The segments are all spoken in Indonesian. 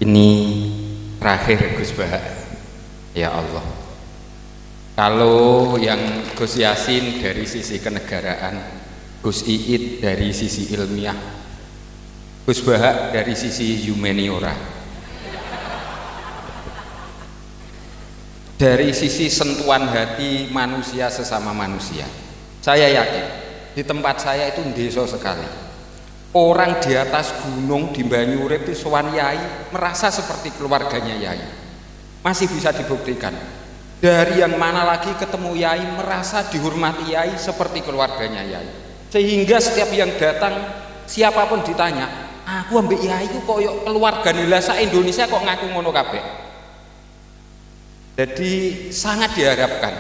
Ini terakhir Gus Bah. Ya Allah, kalau yang Gus Yasin dari sisi kenegaraan, Gus Iit dari sisi ilmiah, Gus Bah dari sisi humaniora, dari sisi sentuhan hati manusia sesama manusia, saya yakin di tempat saya itu desa sekali. Orang di atas gunung di Banyurip itu sowan yai merasa seperti keluarganya yai. Masih bisa dibuktikan. Dari yang mana lagi ketemu yai merasa dihormati yai seperti keluarganya yai. Sehingga setiap yang datang siapapun ditanya, aku ambek yai itu kok keluarga nilasa Indonesia kok ngaku ngono kabeh. Jadi sangat diharapkan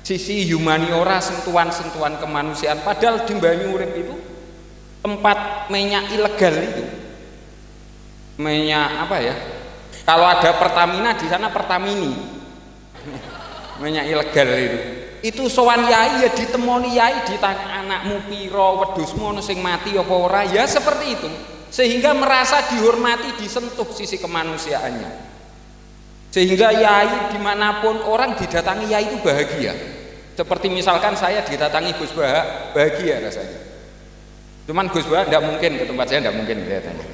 sisi humaniora, sentuhan-sentuhan kemanusiaan. Padahal di Banyurip itu tempat minyak ilegal itu, minyak apa ya, kalau ada Pertamina di sana Pertamini, minyak ilegal itu sowan yai ya ditemoni yai, ditanya anakmu piro, wedhusmu ono sing mati apa ora, ya seperti itu, sehingga merasa dihormati, disentuh sisi kemanusiaannya, sehingga yai dimanapun orang didatangi yai itu bahagia. Seperti misalkan saya didatangi Gus Bah, bahagia rasanya. Cuman Gus Bah tidak mungkin ke tempat saya, tidak mungkin kelihatannya.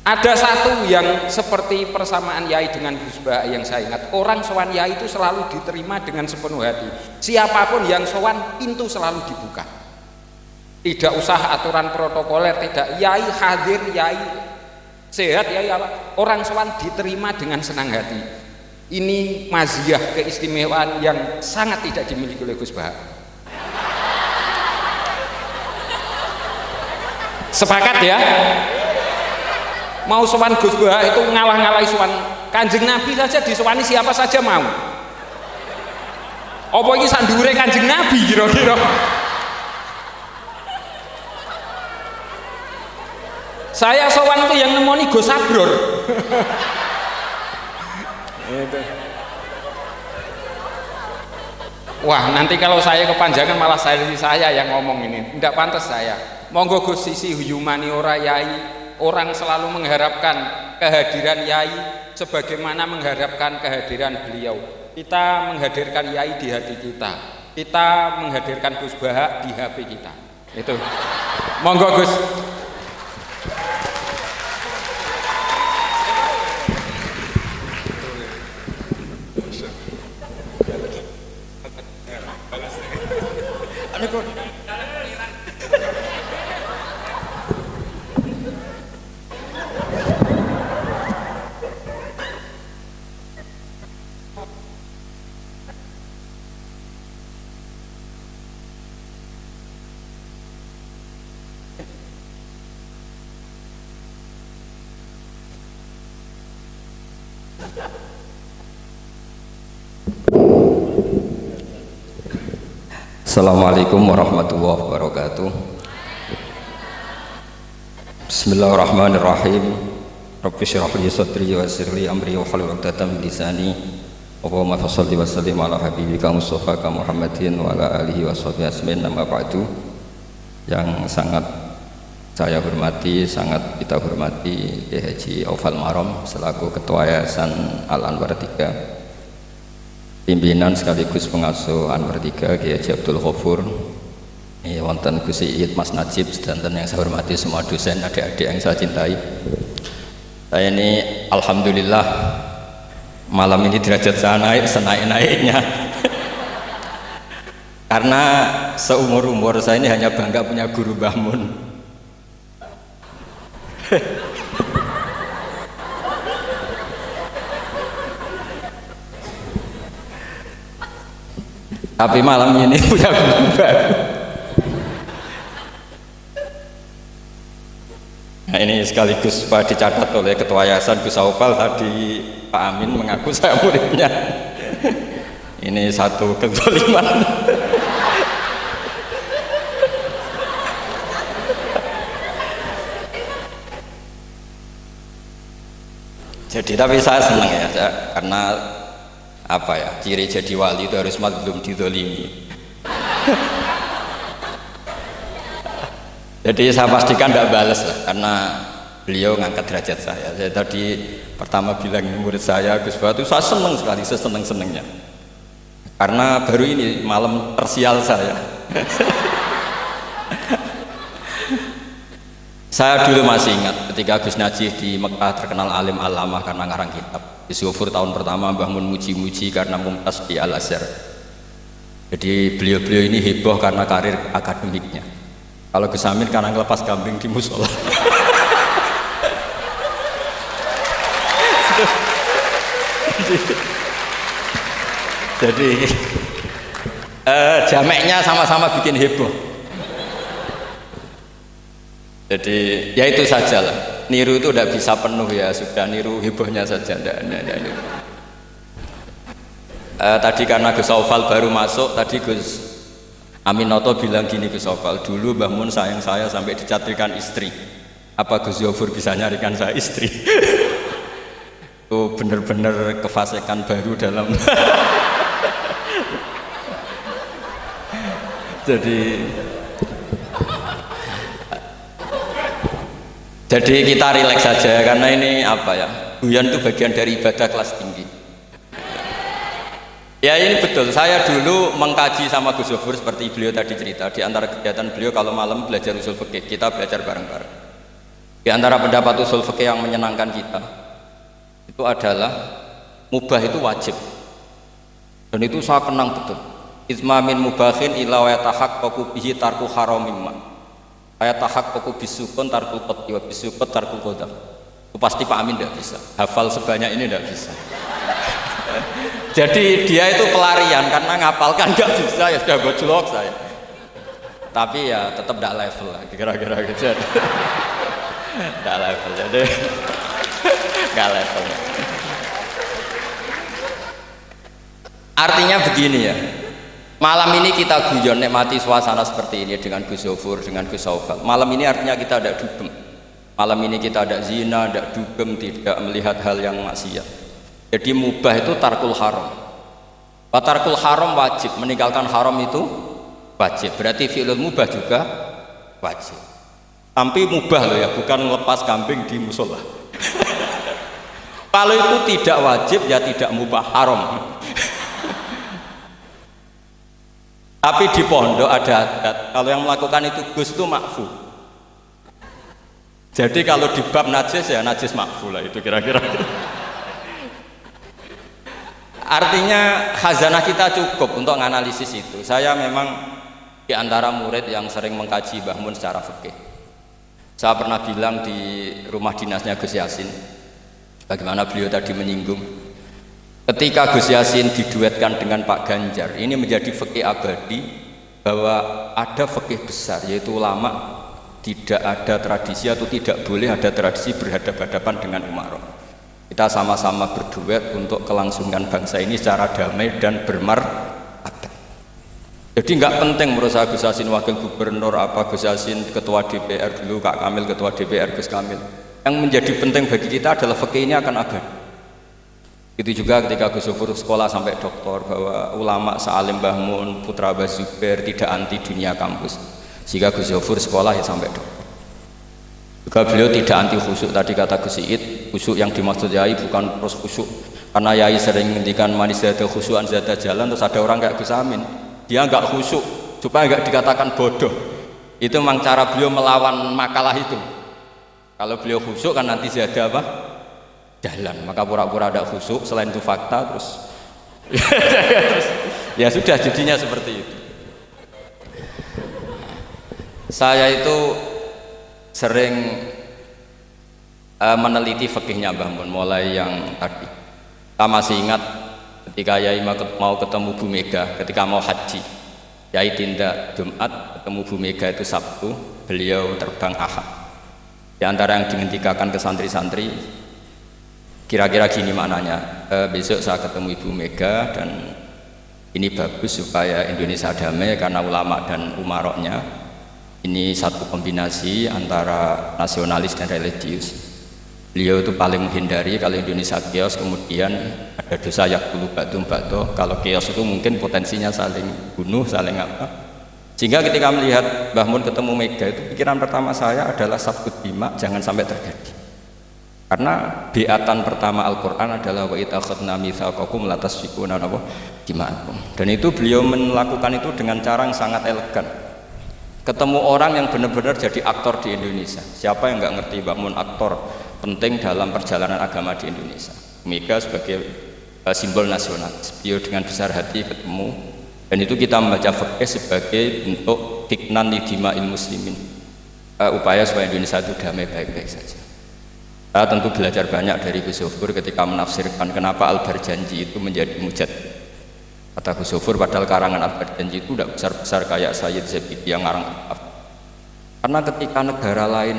Ada satu yang seperti persamaan yai dengan Gus Bah yang saya ingat, orang sowan yai itu selalu diterima dengan sepenuh hati. Siapapun yang sowan, pintu selalu dibuka. Tidak usah aturan protokoler, tidak. Yai hadir, yai sehat, yai apa, orang sowan diterima dengan senang hati. Ini maziyah, keistimewaan yang sangat tidak dimiliki oleh Gus Bah. Sepakat ya? Mau sowan Gus Bah itu ngalah-ngalahi sowan Kanjeng Nabi saja, disowani siapa saja mau. Apa iki sak dhuwure Kanjeng Nabi kira-kira? Saya sowan itu yang nemoni Gus Sabror. Wah, nanti kalau saya kepanjangan malah saya yang ngomong ini. Tidak pantas saya. Monggo Gus, sisi humaniora yai, orang selalu mengharapkan kehadiran yai sebagaimana mengharapkan kehadiran beliau. Kita menghadirkan yai di hati kita, kita menghadirkan Gus Bah di HP kita. Itu. Monggo Gus. Assalamualaikum warahmatullahi wabarakatuh. Bismillahirrahmanirrahim. Rabbi shrah li sadri wa yassir li amri wahlul 'uqdatam min lisani. Allahumma shalli wa sallim ala habibika Mustafa Muhammadin wa ala alihi washabihi ajmain. Amma ba'du. Yang sangat saya hormati, sangat kita hormati Kiai Haji Aufal Marom selaku Ketua Yayasan Al Anwar 3, pimpinan sekaligus pengasuh Anwar 3 Kiai Haji Abdul Ghafur, wonten Gus Iit, Mas Najib, sedanten yang saya hormati semua dosen, adik-adik yang saya cintai. Saya ini alhamdulillah malam ini derajat saya naik senaik-naiknya. Karena seumur-umur saya ini hanya bangga punya guru Mbah Mun. Tapi malam ini punya guru baru. Nah, ini sekaligus Pak dicatat oleh Ketua Yayasan Gus Aufal tadi, Pak Amin mengaku saya muridnya. Ini satu kezaliman. Jadi tapi saya senang ya, karena apa ya, ciri jadi wali itu harus mazlum dizalimi. Jadi saya pastikan tidak balas lah, karena beliau ngangkat derajat saya. Saya tadi pertama bilang murid saya Gus Baha itu saya senang sekali, seseneng-senengnya. Karena baru ini malam tersial saya. Saya dulu masih ingat ketika Gus Najih di Mekah terkenal alim alamah karena ngarang kitab. Gus Yofur tahun pertama Mbah Mun muji-muji karena mumtaz di Al-Azhar. Jadi beliau-beliau ini heboh karena karir akademiknya. Kalau Gus Amin karena ngelepas kambing di musola. Jadi jameknya sama-sama bikin heboh. Jadi ya itu saja lah. Niru itu tidak bisa penuh ya, sudah niru hebohnya saja. Tadi karena Gus Aufal baru masuk, tadi Gus Aminoto bilang gini Gus Aufal, dulu Mbah Mun sayang saya sampai dicatrikan istri. Apa Gus Yofur bisa nyarikan saya istri? Itu benar-benar kefasikan baru dalam. Jadi kita rileks saja karena ini apa ya, guyon itu bagian dari ibadah kelas tinggi. Ya ini betul, saya dulu mengkaji sama Gus Yofur seperti beliau tadi cerita. Di antara kegiatan beliau kalau malam belajar usul fikih, kita belajar bareng-bareng. Di antara pendapat usul fikih yang menyenangkan kita itu adalah mubah itu wajib. Dan itu saya kenang betul. Isma min mubahin ila wa yatahaqqaqu bihi tarku haramimma. Ayatahaqqaqu bisukun tarkul qat'i wa bisukut tarkul qadam. Itu pasti Pak Amin tidak bisa. Hafal sebanyak ini tidak bisa. Jadi dia itu pelarian karena ngapalkan nggak bisa, ya sudah gojlok saya. Tapi ya tetap tidak level lah, kira-kira gitu. Tidak level, jadi nggak level. Artinya begini ya, malam ini kita guyon nikmati suasana seperti ini dengan Gus Yofur, dengan Gus Aufal. Malam ini artinya kita ada dugem. Malam ini kita ada zina, ada dugem, tidak melihat hal yang maksiat. Jadi mubah itu tarkul haram. Tarkul haram wajib, meninggalkan haram itu wajib. Berarti fi'lul mubah juga wajib. Tapi mubah loh ya, bukan melepas kambing di musola. Kalau itu tidak wajib ya tidak mubah, haram. Tapi di pondok ada adat, kalau yang melakukan itu Gus itu makfu. Jadi kalau di bab najis ya najis makfu lah, itu kira-kira. Artinya khazanah kita cukup untuk menganalisis itu. Saya memang di antara murid yang sering mengkaji Mbah Mun secara fikih. Saya pernah bilang di rumah dinasnya Gus Yasin, bagaimana beliau tadi menyinggung, ketika Gus Yasin diduetkan dengan Pak Ganjar, ini menjadi fikih abadi bahwa ada fikih besar, yaitu ulama tidak ada tradisi atau tidak boleh ada tradisi berhadapan-hadapan dengan umarok. Kita sama-sama berduet untuk kelangsungan bangsa ini secara damai dan bermartabat. Jadi nggak penting menurut saya Gus Yasin wakil gubernur, apa Gus Yasin ketua DPR dulu, Kak Kamil ketua DPR, Gus Kamil. Yang menjadi penting bagi kita adalah fikih ini akan abadi. Itu juga ketika Gus Yofur sekolah sampai doktor, bahwa ulama sealim Mbah Mun, putra Mbah Zubair tidak anti dunia kampus. Sehingga Gus Yofur sekolah ya sampai doktor. Juga beliau tidak anti khusyuk, tadi kata Gus Iid, khusyuk yang dimaksud Yai bukan terus khusyuk. Karena Yai sering menghentikan manis zada khusyuan zada jalan, terus ada orang kayak Gus Amin, dia enggak khusyuk supaya enggak dikatakan bodoh. Itu memang cara beliau melawan makalah itu. Kalau beliau khusyuk kan nanti zada apa? Jalan, maka pura-pura ada khusyuk, selain itu fakta terus ya sudah jadinya seperti itu. Saya itu sering meneliti fikihnya Mbah Mun, mulai yang tadi. Kita masih ingat ketika Yai mau ketemu Bu Mega ketika mau haji. Yai tindak Jumat, ketemu Bu Mega itu Sabtu, beliau terbang Ahad. Di antara yang dihentikan ke santri-santri, kira-kira gini maknanya, besok saya ketemu Ibu Mega dan ini bagus supaya Indonesia damai karena ulama dan umaroknya. Ini satu kombinasi antara nasionalis dan religius. Beliau itu paling menghindari kalau Indonesia chaos, kemudian ada dosa yakulu batum bakto. Kalau chaos itu mungkin potensinya saling bunuh, saling apa. Sehingga ketika melihat Mbah Mun ketemu Mega itu pikiran pertama saya adalah safkut bima, jangan sampai terjadi. Karena biatan pertama Al-Quran adalah wa idza akhadna mitsaqakum la tasfikuna dima'akum. Dan itu beliau melakukan itu dengan cara yang sangat elegan. Ketemu orang yang benar-benar jadi aktor di Indonesia. Siapa yang nggak ngerti Mbah Mun aktor penting dalam perjalanan agama di Indonesia. Mega sebagai simbol nasional. Beliau dengan besar hati ketemu, dan itu kita membaca fikih sebagai bentuk hiknan lidima'il muslimin, upaya supaya Indonesia itu damai baik-baik saja. Saya tentu belajar banyak dari Gus Zofur ketika menafsirkan kenapa Al-Barjanji itu menjadi mujad. Kata Gus Zofur, padahal karangan Al-Barjanji itu tidak besar-besar kayak Sayyid Zabidi yang ngarang kitab. Karena ketika negara lain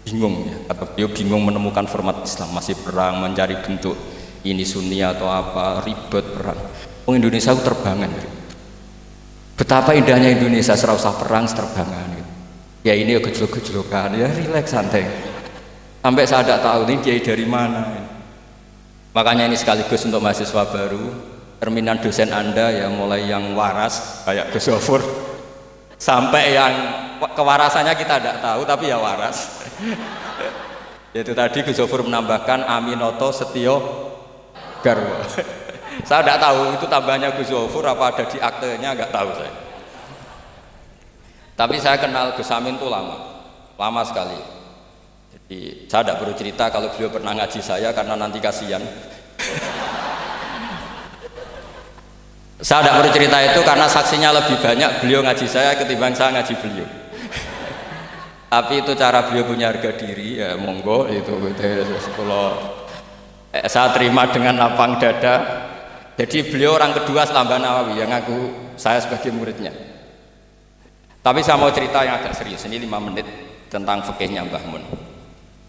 bingung, ya, kata beliau bingung menemukan format Islam, masih perang, mencari bentuk ini Sunni atau apa, ribet perang. Indonesia itu terbangan. Betapa indahnya Indonesia, serasa perang, terbangan. Ya ini ya gejolak-gejolokan, ya rileks santai. Sampai saya tidak tahu ini kiai dari mana. Makanya ini sekaligus untuk mahasiswa baru, terminan dosen Anda ya, mulai yang waras kayak Gus Zofur sampai yang kewarasannya kita tidak tahu tapi ya waras. Itu tadi Gus Zofur menambahkan Aminoto Setio Garwo. Saya tidak tahu itu tambahnya Gus Zofur apa ada di aktenya, nggak tahu saya. Tapi saya kenal Gus Amin itu lama sekali. Jadi saya tidak perlu cerita kalau beliau pernah ngaji saya karena nanti kasihan. Saya tidak perlu cerita itu karena saksinya lebih banyak beliau ngaji saya ketimbang saya ngaji beliau. Tapi itu cara beliau punya harga diri, ya monggo itu kalau saya terima dengan lapang dada. Jadi beliau orang kedua setelah Mbah Nawawi yang ngaku saya sebagai muridnya. Tapi saya mau cerita yang agak serius, ini 5 menit tentang fikihnya Mbah Mun.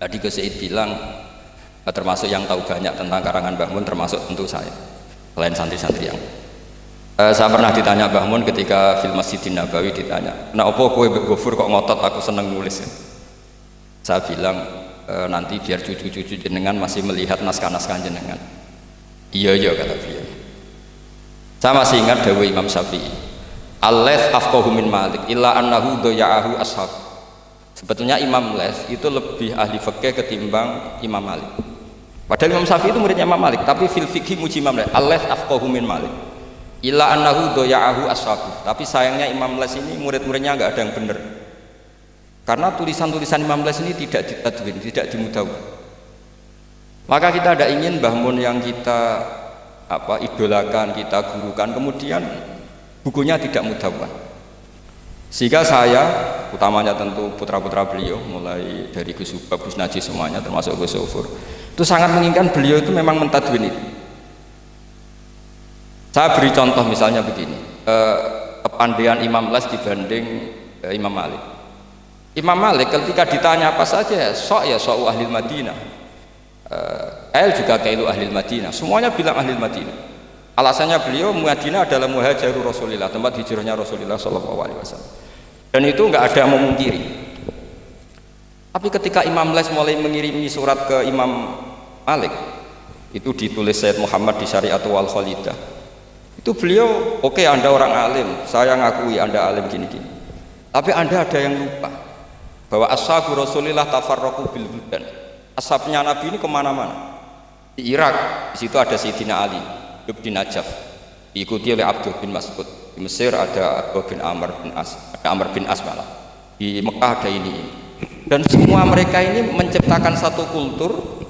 Tadi Gus Said bilang termasuk yang tahu banyak tentang karangan Mbah Mun termasuk tentu saya, selain santri-santri yang saya pernah ditanya Mbah Mun ketika film Masjidin Nabawi, ditanya, nah apa kowe Mbak Gofur kok ngotot aku seneng nulis ya? Saya bilang nanti biar cucu-cucu jenengan masih melihat naskah-naskah jenengan. Iya kata beliau. Saya masih ingat dawuh Imam Syafi'i, al-laits afqahu min Malik illa annahu daya'ahu ashab. Sebetulnya Imam Laits itu lebih ahli fikih ketimbang Imam Malik. Padahal Imam Syafi'i itu muridnya Imam Malik, tapi fil fikih muji Imam Laits, al-laits afqahu min Malik illa annahu daya'ahu ashab. Tapi sayangnya Imam Laits ini murid-muridnya nggak ada yang benar. Karena tulisan-tulisan Imam Laits ini tidak ditadwin, tidak dimudawwan. Maka kita tidak ingin Mbah Mun yang kita idolakan, kita gurukan, kemudian bukunya tidak mudawwan. Sehingga saya, utamanya tentu putra-putra beliau, mulai dari Gus Subab, Gus Najih semuanya, termasuk Gus Zofur, itu sangat menginginkan beliau itu memang mentadwin itu. Saya beri contoh misalnya begini, kepandaian Imam Laits dibanding Imam Malik. Imam Malik ketika ditanya apa saja, sok ahli Madinah. Kail juga kailu ahli Madinah, semuanya bilang ahli Madinah. Alasannya beliau Madinah adalah muhajirur Rasulillah, tempat hijrahnya Rasulullah SAW. Dan itu nggak ada yang memungkiri. Tapi ketika Imam Laits mulai mengirimi surat ke Imam Malik, itu ditulis Sayyid Muhammad di Syariatul Wal Khalidah. Itu beliau, oke, Anda orang alim, saya ngakui Anda alim gini-gini. Tapi Anda ada yang lupa bahwa ashabu Rasulillah tafarraqu bil buldan. Ashabnya Nabi ini kemana-mana. Di Irak, di situ ada Sayyidina Ali, hidup di Najaf, diikuti oleh Abdul bin Mas'ud. Di Mesir ada Abdul bin Amr bin As, ada Amr bin As malah. Di Mekah ada ini. Dan semua mereka ini menciptakan satu kultur,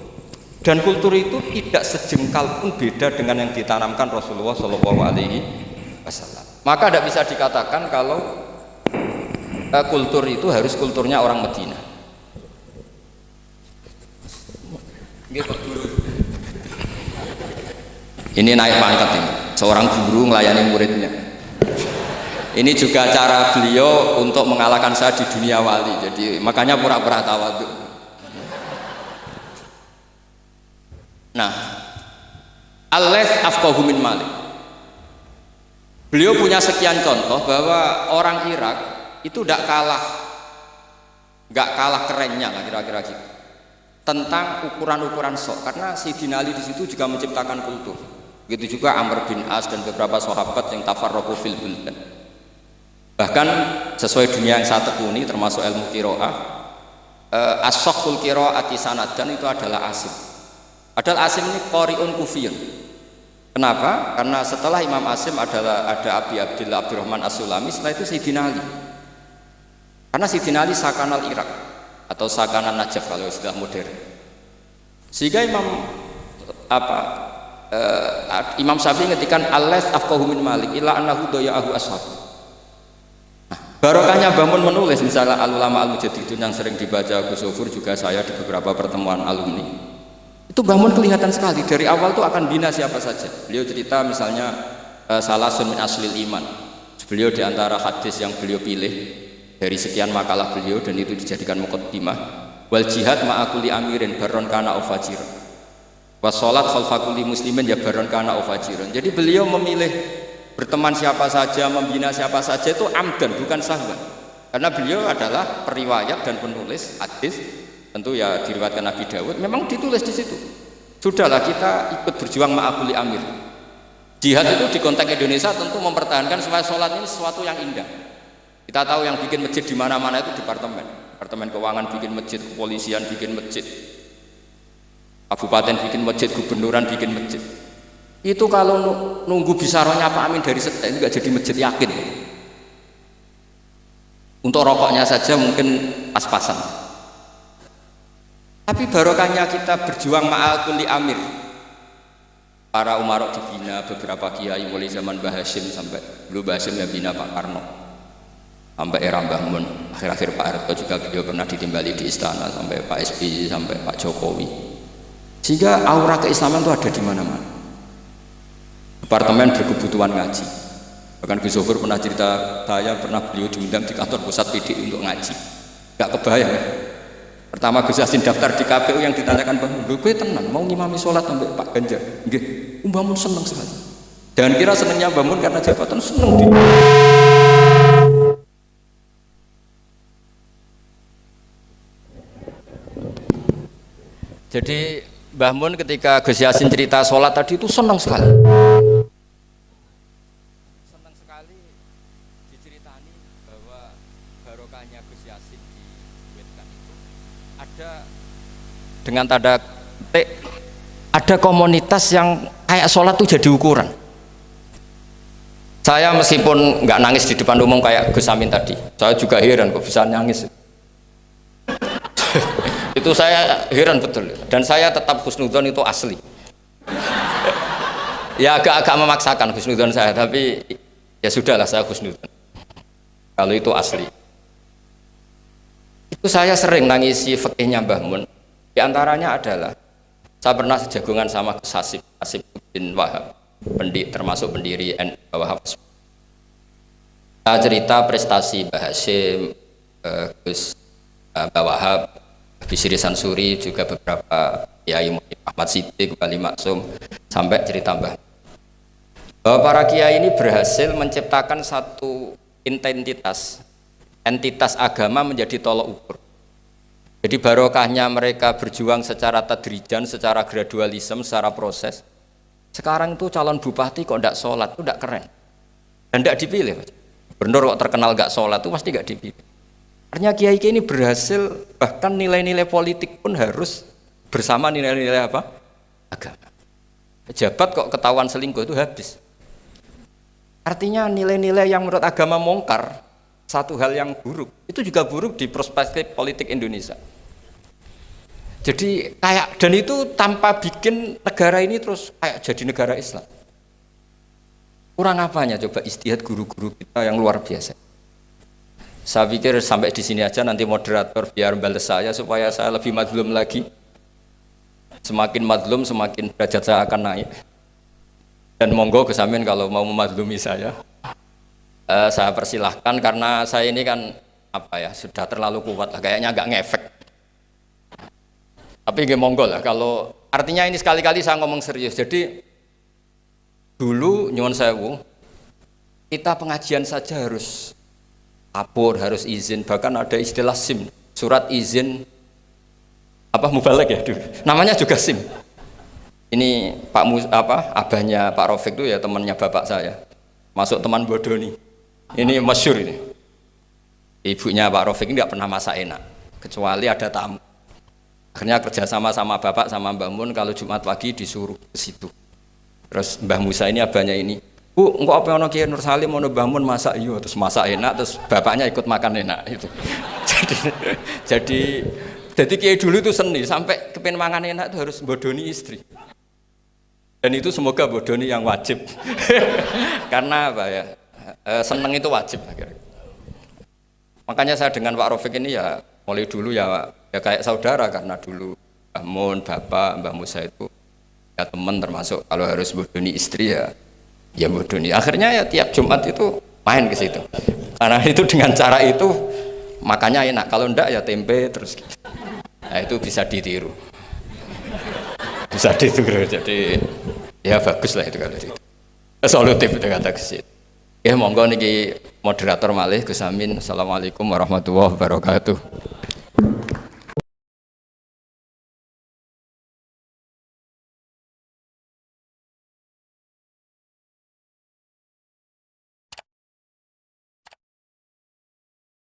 dan kultur itu tidak sejengkal pun beda dengan yang ditanamkan Rasulullah SAW. Maka tidak bisa dikatakan kalau kultur itu harus kulturnya orang Madinah. Ini naik pangkat ini, seorang guru melayani muridnya. Ini juga cara beliau untuk mengalahkan saya di dunia wali. Jadi makanya pura-pura tawadhu. Nah, al-laits afqahu min Malik. Beliau punya sekian contoh bahwa orang Irak itu tidak kalah kerennya lah kira-kira gitu. Tentang ukuran-ukuran sok, karena Sayyidina Ali di situ juga menciptakan kultur. Begitu juga Amr bin As dan beberapa sahabat yang tafarraqu fil buldan. Bahkan sesuai dunia yang saya tekuni termasuk ilmu qiraah, as-sakhul qiraati sanadan itu adalah Asim. Padahal Asim ini qari'un kufiyun. Kenapa? Karena setelah Imam Asim ada Abi Abdillah Abdurrahman As-Sulami, setelah itu Sayyidina Ali. Karena Sayyidina Ali sakanal Irak atau sakanan Najaf kalau istilah modern. Sehingga Imam Syafi'i ngetikan al-laits afqahu min Malik illa annahu daya'ahu ashab. Nah, barokahnya Bamun menulis misalnya al-ulama al-mujaddidun yang sering dibaca Gus Zofur, juga saya di beberapa pertemuan alumni. Itu Bamun kelihatan sekali dari awal tuh akan bina siapa saja. Beliau cerita misalnya salasun min aslil iman. Beliau di antara hadis yang beliau pilih dari sekian makalah beliau dan itu dijadikan muqaddimah, wal jihad ma'akuli amirin baron kana ufajiran was sholat khalfakuli muslimin ya baron kana ufajiran. Jadi beliau memilih berteman siapa saja, membina siapa saja itu amdan, bukan sahwan. Karena beliau adalah periwayat dan penulis hadis, tentu ya diriwayatkan Nabi Dawud, memang ditulis di situ. Sudahlah kita ikut berjuang ma'akuli amir. Jihad itu di konteks Indonesia tentu mempertahankan supaya sholat ini sesuatu yang indah. Kita tahu yang bikin masjid di mana-mana itu departemen keuangan bikin masjid, kepolisian bikin masjid, kabupaten bikin masjid, gubernuran bikin masjid. Itu kalau nunggu bisarohnya Pak Amin dari sekte itu nggak jadi masjid, yakin. Untuk rokoknya saja mungkin pas-pasan. Tapi barokahnya kita berjuang ma'al kulli amir. Para umarok dibina, beberapa kiai mulai zaman Mbah Hasyim sampai dulu Mbah Hasyim yang bina Pak Karno. Sampai era Mbah Mun, akhir-akhir Pak Harto juga beliau pernah ditimbali di istana, sampai Pak SBY, sampai Pak Jokowi. Sehingga aura keislaman itu ada di mana-mana. Departemen berkebutuhan ngaji. Bahkan Gus Zofur pernah cerita, saya pernah beliau diundang di kantor pusat PDI untuk ngaji. Gak kebayang ya. Pertama Gus Yassin daftar di KPU yang ditanyakan Bang, gue tenang, mau ngimami sholat sampai Pak Ganjar. Nggih, Mbah Mun seneng sekali. Jangan kira senengnya Mbah Mun karena jabatan, seneng dia. Jadi Mbah Mun ketika Gus Yassin cerita sholat tadi itu senang sekali. Senang sekali diceritani bahwa barokahnya Gus Yassin diwetkan itu ada dengan tanda petik, ada komunitas yang kayak sholat itu jadi ukuran. Saya meskipun nggak nangis di depan umum kayak Gus Amin tadi, saya juga heran kok bisa nangis. Itu saya heran betul, dan saya tetap husnudzon itu asli. Ya agak memaksakan husnudzon saya, tapi ya sudahlah saya husnudzon kalau itu asli. Itu saya sering nangisi fikihnya Mbah Mun. Di antaranya adalah saya pernah sejagongan sama Gus Hasib bin Wahab, termasuk pendiri NU Wahab. Saya cerita prestasi Mbah Hasyim, Gus Mbah Wahab, Bisri Sansuri, juga beberapa kiai Ahmad Siddiq, Wali Maksum, sampai cerita Mbah bahwa para kiai ini berhasil menciptakan satu entitas agama menjadi tolok ukur. Jadi barokahnya mereka berjuang secara tadrijan, secara gradualisme, secara proses. Sekarang itu calon bupati kok tidak sholat, itu tidak keren dan tidak dipilih. Gubernur kok terkenal nggak sholat, itu pasti nggak dipilih. Artinya kiai ini berhasil, bahkan nilai-nilai politik pun harus bersama nilai-nilai apa? Agama. Pejabat kok ketahuan selingkuh itu habis. Artinya nilai-nilai yang menurut agama mongkar, satu hal yang buruk, itu juga buruk di perspektif politik Indonesia. Jadi kayak, dan itu tanpa bikin negara ini terus kayak jadi negara Islam. Kurang apanya coba ijtihad guru-guru kita yang luar biasa. Saya pikir sampai di sini aja, nanti moderator biar balas saya supaya saya lebih madlum lagi. Semakin madlum semakin derajat saya akan naik. Dan monggo Gus Amin kalau mau memadlumi saya persilahkan, karena saya ini kan sudah terlalu kuat lah, kayaknya agak ngefek. Tapi nggih monggo lah, kalau artinya ini sekali-kali saya ngomong serius. Jadi dulu nyuwun sewu, kita pengajian saja harus lapor, harus izin, bahkan ada istilah SIM, surat izin mubalek ya dulu. Namanya juga SIM. Ini abahnya Pak Rafiq itu ya temannya bapak saya. Masuk teman bodoh nih. Ini masyhur ini. Ibunya Pak Rafiq ini enggak pernah masak enak. kecuali ada tamu. Akhirnya kerja sama bapak sama Mbah Mun, kalau Jumat pagi disuruh ke situ. Terus Mbah Musa ini abahnya ini, Bu, engkau apa yang Kiai Nur Salim mau Mbah Mun masak, iya, terus masak enak, terus bapaknya ikut makan enak itu. jadi Kiai dulu itu seni, sampai kepen mangan enak itu harus bodoni istri. Dan itu semoga bodoni yang wajib. Karena apa ya? Seneng itu wajib akhirnya. Makanya saya dengan Pak Rafiq ini ya mulai dulu ya kayak saudara, karena dulu Mbah Mun, Bapak, Mbah Musa itu ya teman, termasuk kalau harus bodoni istri ya bodoni. Akhirnya ya tiap Jumat itu main ke situ. Karena itu dengan cara itu makanya enak. Kalau enggak ya tempe terus gitu. Nah itu bisa ditiru. Bisa ditiru, jadi ya bagus lah itu kalau itu. Solutif itu kata kesit. Ya monggo niki moderator malih Gus Amin. Assalamualaikum warahmatullahi wabarakatuh.